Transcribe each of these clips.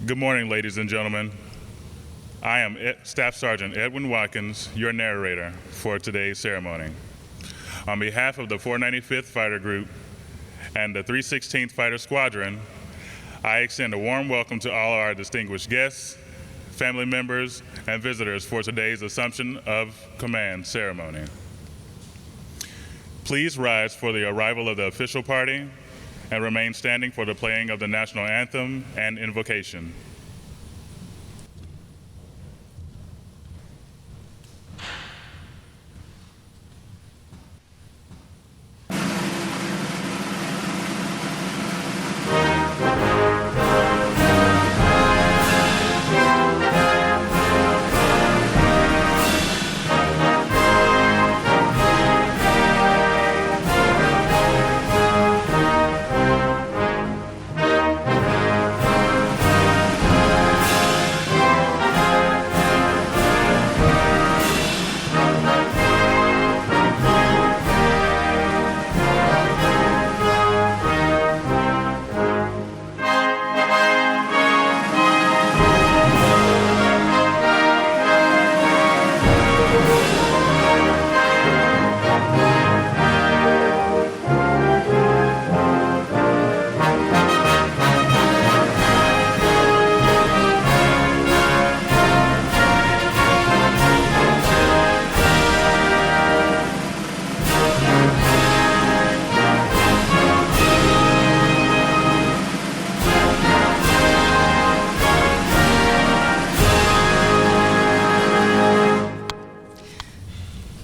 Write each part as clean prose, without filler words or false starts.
Good morning, ladies and gentlemen. I am Staff Sergeant Edwin Watkins, your narrator for today's ceremony. On behalf of the 495th Fighter Group and the 316th Fighter Squadron, I extend a warm welcome to all our distinguished guests, family members, and visitors for today's Assumption of Command ceremony. Please rise for the arrival of the official party and remain standing for the playing of the national anthem and invocation.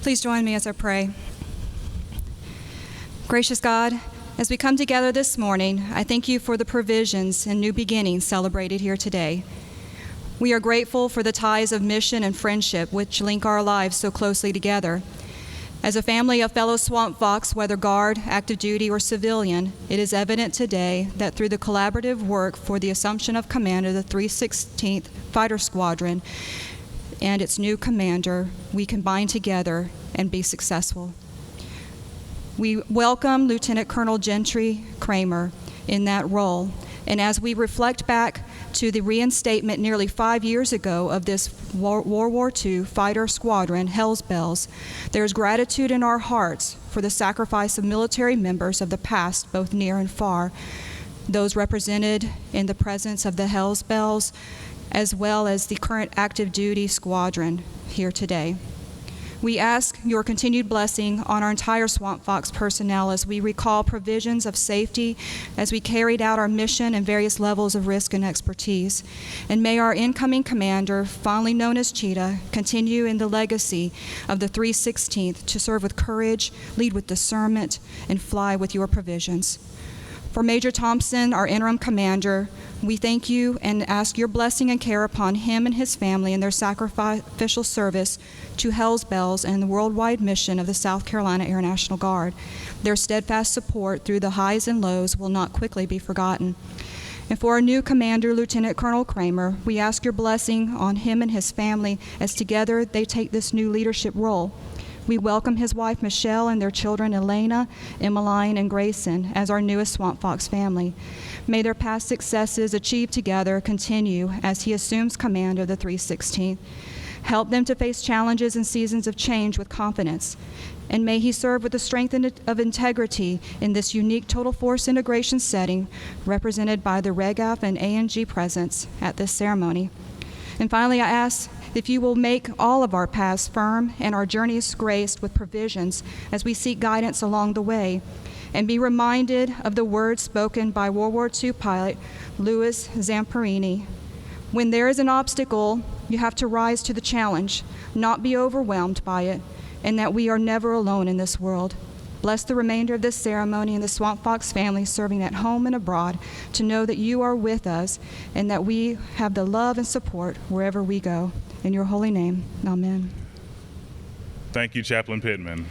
Please join me as I pray. Gracious God, as we come together this morning, I thank you for the provisions and new beginnings celebrated here today. We are grateful for the ties of mission and friendship which link our lives so closely together. As a family of fellow Swamp Fox, whether guard, active duty, or civilian, it is evident today that through the collaborative work for the assumption of command of the 316th Fighter Squadron and its new commander, we can bind together and be successful. We welcome Lieutenant Colonel Gentry Kramer in that role, and as we reflect back to the reinstatement nearly 5 years ago of this World War II Fighter Squadron, Hell's Bells, there is gratitude in our hearts for the sacrifice of military members of the past, both near and far, those represented in the presence of the Hell's Bells, as well as the current active duty squadron here today. We ask your continued blessing on our entire Swamp Fox personnel as we recall provisions of safety as we carried out our mission and various levels of risk and expertise. And may our incoming commander, fondly known as Cheetah, continue in the legacy of the 316th to serve with courage, lead with discernment, and fly with your provisions. For Major Thompson, our interim commander, we thank you and ask your blessing and care upon him and his family in their sacrificial service to Hell's Bells and the worldwide mission of the South Carolina Air National Guard. Their steadfast support through the highs and lows will not quickly be forgotten. And for our new commander, Lieutenant Colonel Kramer, we ask your blessing on him and his family as together they take this new leadership role. We welcome his wife, Michelle, and their children, Elena, Emmeline, and Grayson, as our newest Swamp Fox family. May their past successes achieved together continue as he assumes command of the 316th. Help them to face challenges and seasons of change with confidence. And may he serve with the strength of integrity in this unique total force integration setting represented by the REGAF and S.C.A.N.G presence at this ceremony. And finally, I ask if you will make all of our paths firm and our journeys graced with provisions as we seek guidance along the way, and be reminded of the words spoken by World War II pilot Louis Zamperini. When there is an obstacle, you have to rise to the challenge, not be overwhelmed by it, and that we are never alone in this world. Bless the remainder of this ceremony and the Swamp Fox family serving at home and abroad to know that you are with us and that we have the love and support wherever we go. In your holy name, amen. Thank you, Chaplain Pittman.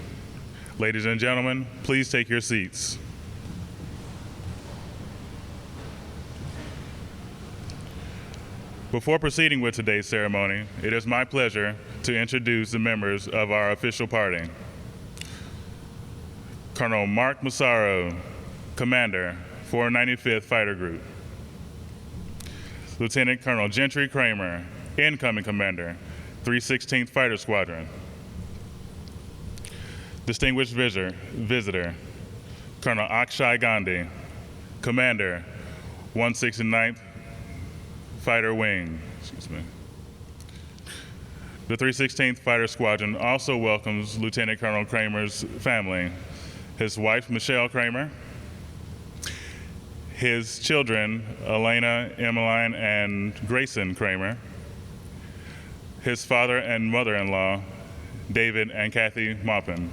Ladies and gentlemen, please take your seats. Before proceeding with today's ceremony, it is my pleasure to introduce the members of our official party. Colonel Mark Massaro, Commander, 495th Fighter Group. Lieutenant Colonel Gentry Kramer, incoming commander, 316th Fighter Squadron. Distinguished visitor, Colonel Akshay Gandhi, commander, 169th Fighter Wing. The 316th Fighter Squadron also welcomes Lieutenant Colonel Kramer's family, his wife, Michelle Kramer, his children, Elena, Emmeline, and Grayson Kramer, his father and mother-in-law, David and Kathy Maupin.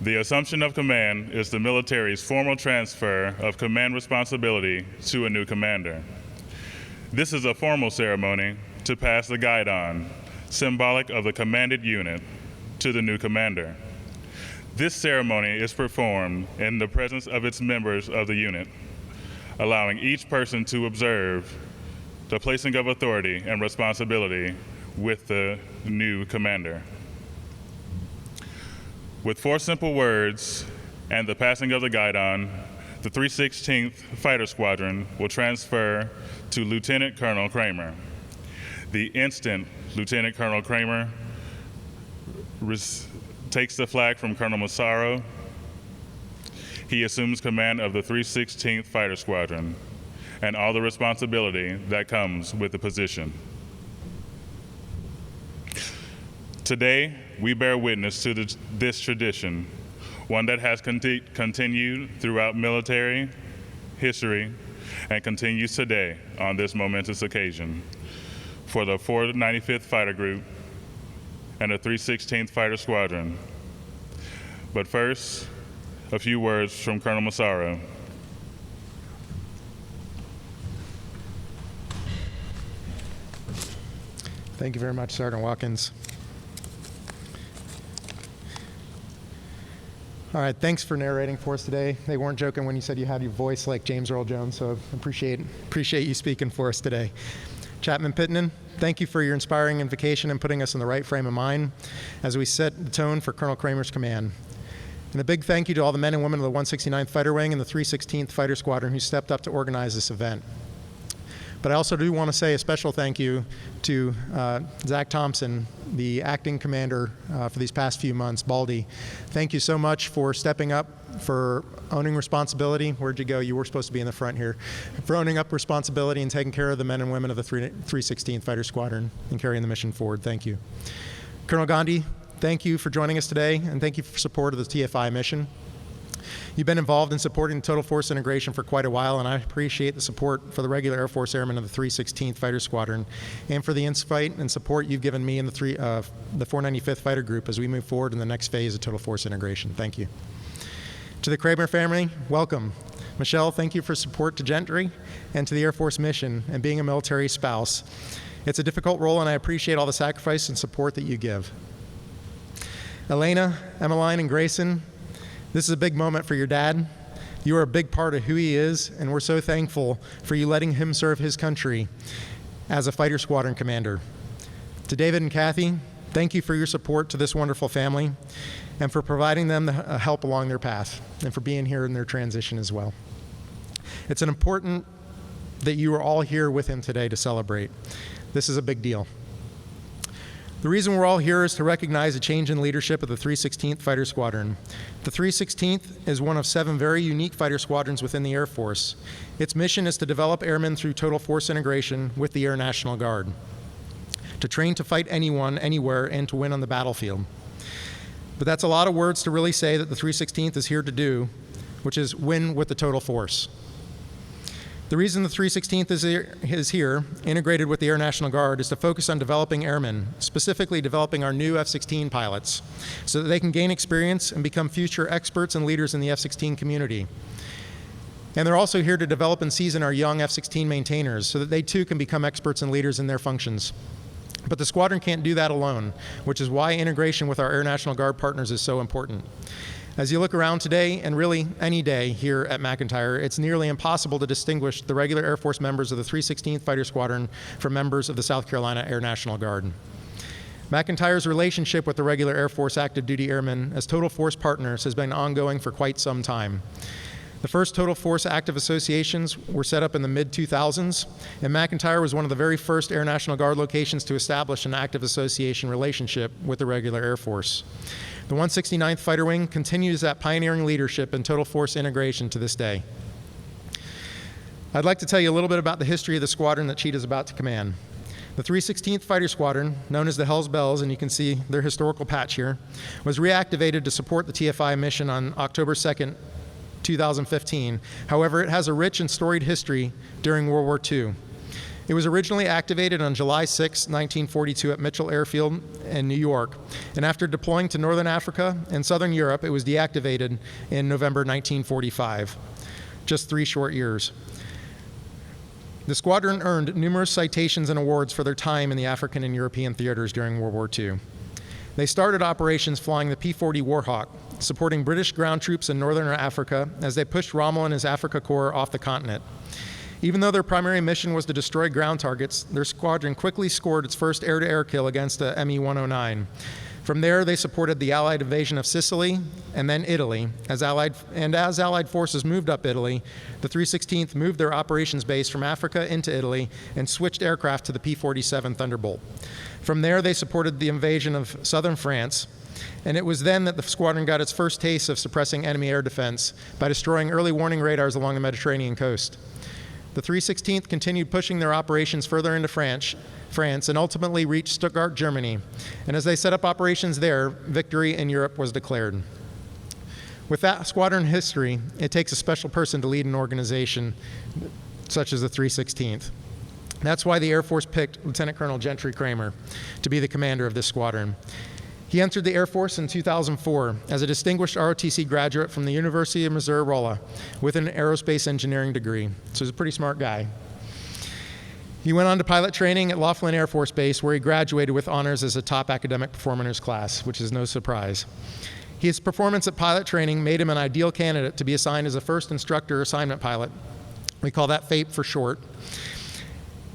The assumption of command is the military's formal transfer of command responsibility to a new commander. This is a formal ceremony to pass the guidon, symbolic of the commanded unit, to the new commander. This ceremony is performed in the presence of its members of the unit, allowing each person to observe the placing of authority and responsibility with the new commander. With 4 simple words and the passing of the guidon, the 316th Fighter Squadron will transfer to Lieutenant Colonel Kramer. The instant Lieutenant Colonel Kramer takes the flag from Colonel Massaro, he assumes command of the 316th Fighter Squadron and all the responsibility that comes with the position. Today, we bear witness to this tradition, one that has continued throughout military history and continues today on this momentous occasion for the 495th Fighter Group and the 316th Fighter Squadron. But first, a few words from Colonel Massaro. Thank you very much, Sergeant Watkins. All right, thanks for narrating for us today. They weren't joking when you said you had your voice like James Earl Jones, so I appreciate you speaking for us today. Chapman Pittman, thank you for your inspiring invocation and putting us in the right frame of mind as we set the tone for Colonel Kramer's command. And a big thank you to all the men and women of the 169th Fighter Wing and the 316th Fighter Squadron who stepped up to organize this event. But I also do want to say a special thank you to Zach Thompson, the acting commander for these past few months, Baldy. Thank you so much for stepping up, for owning responsibility. Where'd you go? You were supposed to be in the front here. For owning up responsibility and taking care of the men and women of the 316th Fighter Squadron and carrying the mission forward. Thank you. Colonel Gandhi, thank you for joining us today, and thank you for support of the TFI mission. You've been involved in supporting total force integration for quite a while, and I appreciate the support for the regular Air Force Airmen of the 316th Fighter Squadron and for the insight and support you've given me and the 495th Fighter Group as we move forward in the next phase of total force integration. Thank you. To the Kramer family, welcome. Michelle, thank you for support to Gentry and to the Air Force mission and being a military spouse. It's a difficult role, and I appreciate all the sacrifice and support that you give. Elena, Emmeline, and Grayson, this is a big moment for your dad. You are a big part of who he is, and we're so thankful for you letting him serve his country as a fighter squadron commander. To David and Kathy, thank you for your support to this wonderful family and for providing them the help along their path and for being here in their transition as well. It's important that you are all here with him today to celebrate. This is a big deal. The reason we're all here is to recognize a change in leadership of the 316th Fighter Squadron. The 316th is one of 7 very unique fighter squadrons within the Air Force. Its mission is to develop airmen through total force integration with the Air National Guard, to train to fight anyone, anywhere, and to win on the battlefield. But that's a lot of words to really say that the 316th is here to do, which is win with the total force. The reason the 316th is here, integrated with the Air National Guard, is to focus on developing airmen, specifically developing our new F-16 pilots, so that they can gain experience and become future experts and leaders in the F-16 community. And they're also here to develop and season our young F-16 maintainers, so that they too can become experts and leaders in their functions. But the squadron can't do that alone, which is why integration with our Air National Guard partners is so important. As you look around today, and really any day here at McEntire, it's nearly impossible to distinguish the regular Air Force members of the 316th Fighter Squadron from members of the South Carolina Air National Guard. McEntire's relationship with the regular Air Force active duty airmen as total force partners has been ongoing for quite some time. The first Total Force active associations were set up in the mid-2000s, and McEntire was one of the very first Air National Guard locations to establish an active association relationship with the regular Air Force. The 169th Fighter Wing continues that pioneering leadership in total force integration to this day. I'd like to tell you a little bit about the history of the squadron that Cheetah is about to command. The 316th Fighter Squadron, known as the Hells Bells, and you can see their historical patch here, was reactivated to support the TFI mission on October 2nd, 2015. However, it has a rich and storied history during World War II. It was originally activated on July 6, 1942 at Mitchell Airfield in New York, and after deploying to Northern Africa and Southern Europe, it was deactivated in November 1945, just 3 short years. The squadron earned numerous citations and awards for their time in the African and European theaters during World War II. They started operations flying the P-40 Warhawk, supporting British ground troops in Northern Africa as they pushed Rommel and his Africa Corps off the continent. Even though their primary mission was to destroy ground targets, their squadron quickly scored its first air-to-air kill against a Me-109. From there, they supported the Allied invasion of Sicily and then Italy. As Allied forces moved up Italy, the 316th moved their operations base from Africa into Italy and switched aircraft to the P-47 Thunderbolt. From there, they supported the invasion of southern France, and it was then that the squadron got its first taste of suppressing enemy air defense by destroying early warning radars along the Mediterranean coast. The 316th continued pushing their operations further into France and ultimately reached Stuttgart, Germany. And as they set up operations there, victory in Europe was declared. With that squadron history, it takes a special person to lead an organization such as the 316th. That's why the Air Force picked Lieutenant Colonel Gentry Kramer to be the commander of this squadron. He entered the Air Force in 2004 as a distinguished ROTC graduate from the University of Missouri-Rolla with an aerospace engineering degree. So he's a pretty smart guy. He went on to pilot training at Laughlin Air Force Base, where he graduated with honors as a top academic performer in his class, which is no surprise. His performance at pilot training made him an ideal candidate to be assigned as a first instructor assignment pilot. We call that FAPE for short.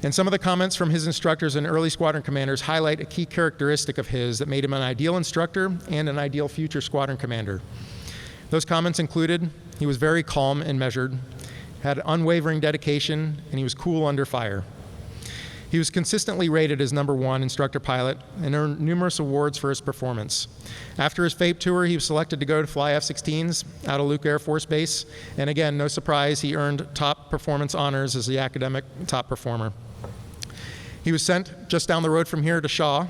And some of the comments from his instructors and early squadron commanders highlight a key characteristic of his that made him an ideal instructor and an ideal future squadron commander. Those comments included, he was very calm and measured, had unwavering dedication, and he was cool under fire. He was consistently rated as #1 instructor pilot and earned numerous awards for his performance. After his FAPE tour, he was selected to go to fly F-16s out of Luke Air Force Base, and again, no surprise, he earned top performance honors as the academic top performer. He was sent just down the road from here to Shaw,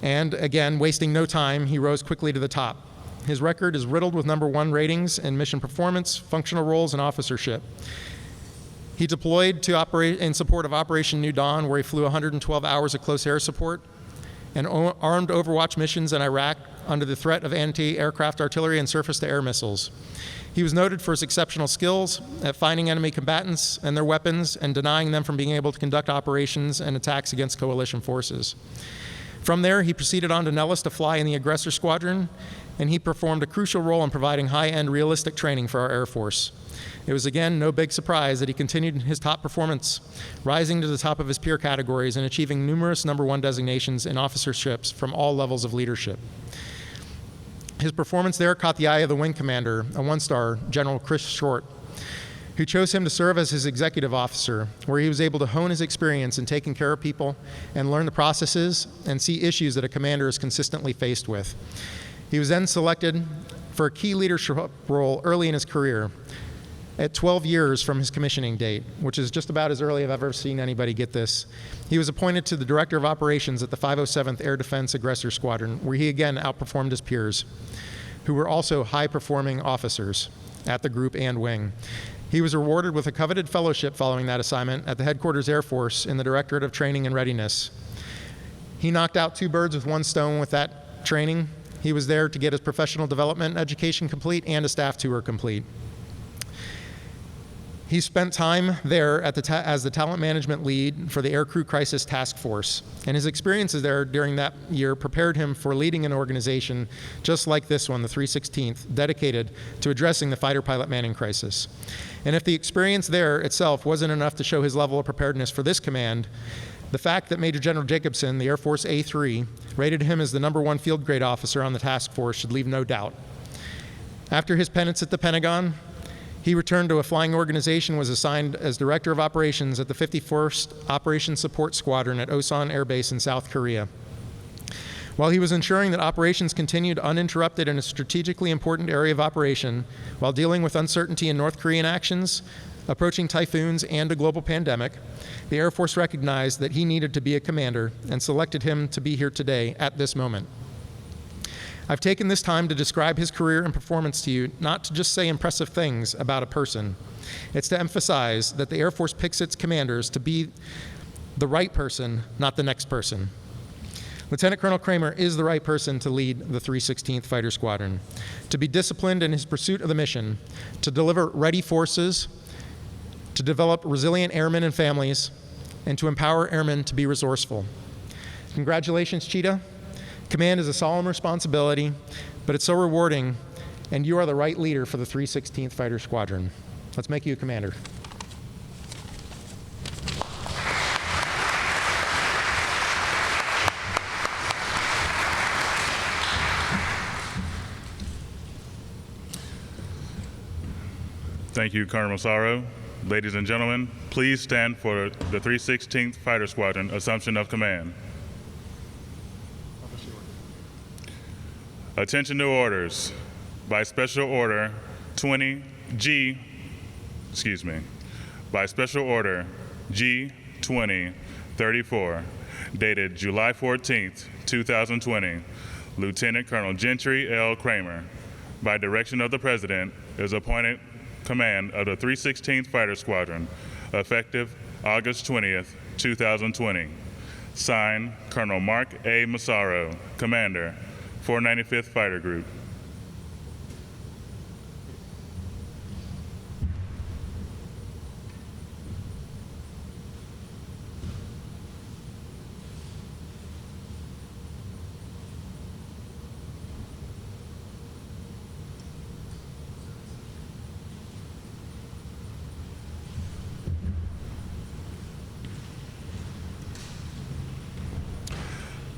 and again, wasting no time, he rose quickly to the top. His record is riddled with #1 ratings in mission performance, functional roles, and officership. He deployed to operate in support of Operation New Dawn, where he flew 112 hours of close air support, and armed overwatch missions in Iraq under the threat of anti-aircraft artillery and surface-to-air missiles. He was noted for his exceptional skills at finding enemy combatants and their weapons and denying them from being able to conduct operations and attacks against coalition forces. From there, he proceeded on to Nellis to fly in the aggressor squadron, and he performed a crucial role in providing high-end realistic training for our Air Force. It was again no big surprise that he continued his top performance, rising to the top of his peer categories and achieving numerous #1 designations in officerships from all levels of leadership. His performance there caught the eye of the wing commander, a 1-star, General Chris Short, who chose him to serve as his executive officer, where he was able to hone his experience in taking care of people and learn the processes and see issues that a commander is consistently faced with. He was then selected for a key leadership role early in his career, at 12 years from his commissioning date, which is just about as early as I've ever seen anybody get this. He was appointed to the Director of Operations at the 507th Air Defense Aggressor Squadron, where he again outperformed his peers, who were also high-performing officers at the group and wing. He was rewarded with a coveted fellowship following that assignment at the Headquarters Air Force in the Directorate of Training and Readiness. He knocked out 2 birds with 1 stone with that training. He was there to get his professional development education complete and a staff tour complete. He spent time there as the talent management lead for the Aircrew Crisis Task Force, and his experiences there during that year prepared him for leading an organization just like this one, the 316th, dedicated to addressing the fighter pilot manning crisis. And if the experience there itself wasn't enough to show his level of preparedness for this command, The fact that Major General Jacobson, the Air Force A3, rated him as the #1 field grade officer on the task force should leave no doubt. After his penance at the Pentagon, he returned to a flying organization and was assigned as Director of Operations at the 51st Operations Support Squadron at Osan Air Base in South Korea. While he was ensuring that operations continued uninterrupted in a strategically important area of operation, while dealing with uncertainty in North Korean actions, approaching typhoons, and a global pandemic, the Air Force recognized that he needed to be a commander and selected him to be here today at this moment. I've taken this time to describe his career and performance to you, not to just say impressive things about a person. It's to emphasize that the Air Force picks its commanders to be the right person, not the next person. Lieutenant Colonel Kramer is the right person to lead the 316th Fighter Squadron, to be disciplined in his pursuit of the mission, to deliver ready forces, to develop resilient airmen and families, and to empower airmen to be resourceful. Congratulations, Cheetah. Command is a solemn responsibility, but it's so rewarding, and you are the right leader for the 316th Fighter Squadron. Let's make you a commander. Thank you, Colonel Massaro. Ladies and gentlemen, please stand for the 316th Fighter Squadron Assumption of Command. Attention to orders. By Special Order G2034, dated July 14th, 2020, Lieutenant Colonel Gentry L. Kramer, by direction of the President, is appointed command of the 316th Fighter Squadron, effective August 20th, 2020. Signed, Colonel Mark A. Massaro, Commander, 495th Fighter Group.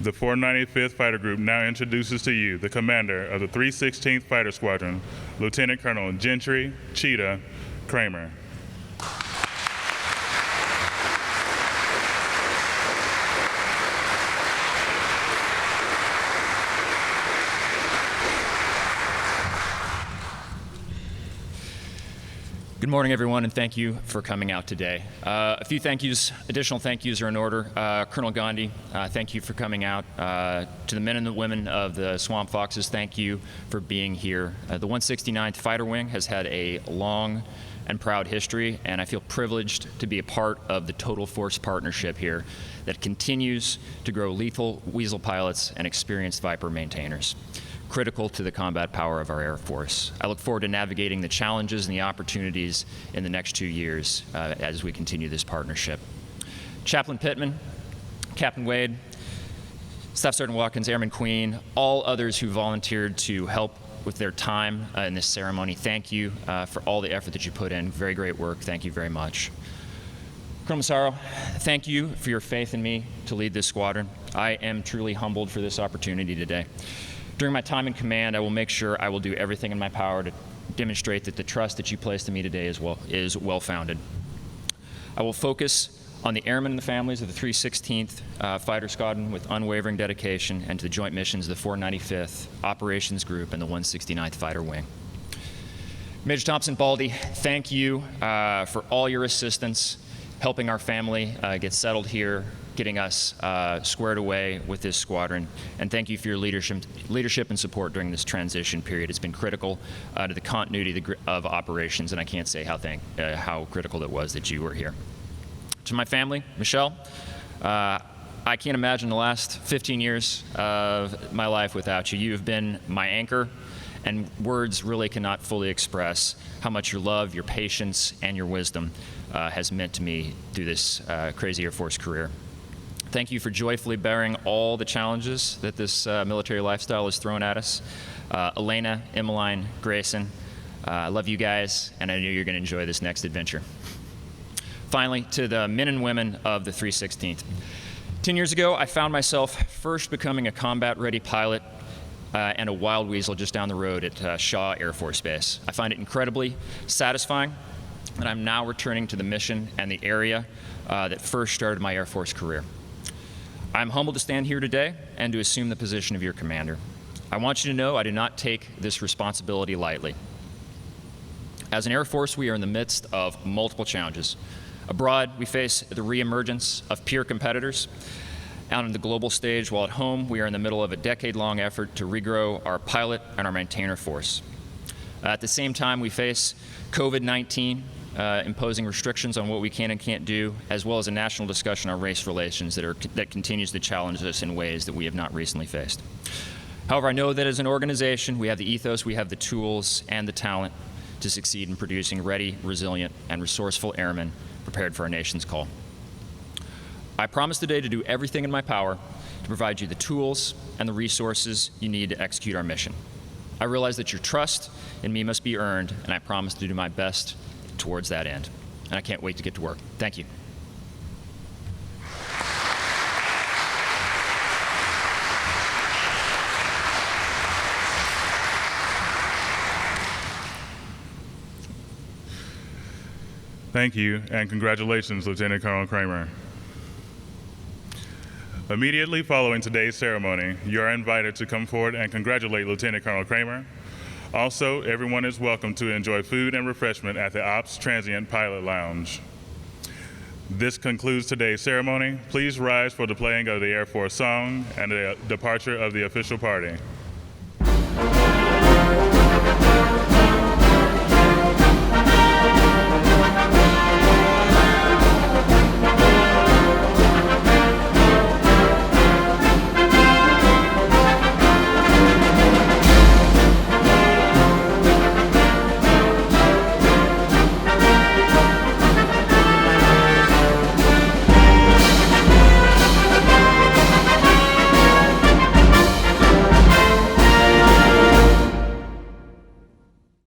The 495th Fighter Group now introduces to you the commander of the 316th Fighter Squadron, Lieutenant Colonel Gentry Cheetah Kramer. Good morning, everyone, and thank you for coming out today. A few thank yous, additional thank yous are in order. Colonel Gandhi, thank you for coming out. To the men and the women of the Swamp Foxes, thank you for being here. The 169th Fighter Wing has had a long and proud history, and I feel privileged to be a part of the Total Force partnership here that continues to grow lethal Weasel pilots and experienced Viper maintainers, critical to the combat power of our Air Force. I look forward to navigating the challenges and the opportunities in the next 2 years as we continue this partnership. Chaplain Pittman, Captain Wade, Staff Sergeant Watkins, Airman Queen, all others who volunteered to help with their time in this ceremony, thank you for all the effort that you put in. Very great work. Thank you very much. Colonel Massaro, thank you for your faith in me to lead this squadron. I am truly humbled for this opportunity today. During my time in command, I will make sure I will do everything in my power to demonstrate that the trust that you placed in me today is well-founded. I will focus on the airmen and the families of the 316th Fighter Squadron with unwavering dedication, and to the joint missions of the 495th Operations Group and the 169th Fighter Wing. Major Thompson-Baldy, thank you for all your assistance, helping our family get settled here, getting us squared away with this squadron, and thank you for your leadership and support during this transition period. It's been critical to the continuity of operations, and I can't say how critical it was that you were here. To my family, Michelle, I can't imagine the last 15 years of my life without you. You have been my anchor, and words really cannot fully express how much your love, your patience, and your wisdom has meant to me through this crazy Air Force career. Thank you for joyfully bearing all the challenges that this military lifestyle has thrown at us. Elena, Emmeline, Grayson, I love you guys, and I know you're going to enjoy this next adventure. Finally, to the men and women of the 316th, 10 years ago, I found myself first becoming a combat-ready pilot and a wild weasel just down the road at Shaw Air Force Base. I find it incredibly satisfying, and I'm now returning to the mission and the area that first started my Air Force career. I'm humbled to stand here today and to assume the position of your commander. I want you to know I do not take this responsibility lightly. As an Air Force, we are in the midst of multiple challenges. Abroad, we face the reemergence of peer competitors out on the global stage, while at home, we are in the middle of a decade-long effort to regrow our pilot and our maintainer force. At the same time, we face COVID-19, imposing restrictions on what we can and can't do, as well as a national discussion on race relations that continues to challenge us in ways that we have not recently faced. However, I know that as an organization, we have the ethos, we have the tools, and the talent to succeed in producing ready, resilient, and resourceful airmen prepared for our nation's call. I promise today to do everything in my power to provide you the tools and the resources you need to execute our mission. I realize that your trust in me must be earned, and I promise to do my best towards that end. And I can't wait to get to work. Thank you. Thank you, and congratulations, Lieutenant Colonel Kramer. Immediately following today's ceremony, you are invited to come forward and congratulate Lieutenant Colonel Kramer. Also, everyone is welcome to enjoy food and refreshment at the Ops Transient Pilot Lounge. This concludes today's ceremony. Please rise for the playing of the Air Force song and the departure of the official party.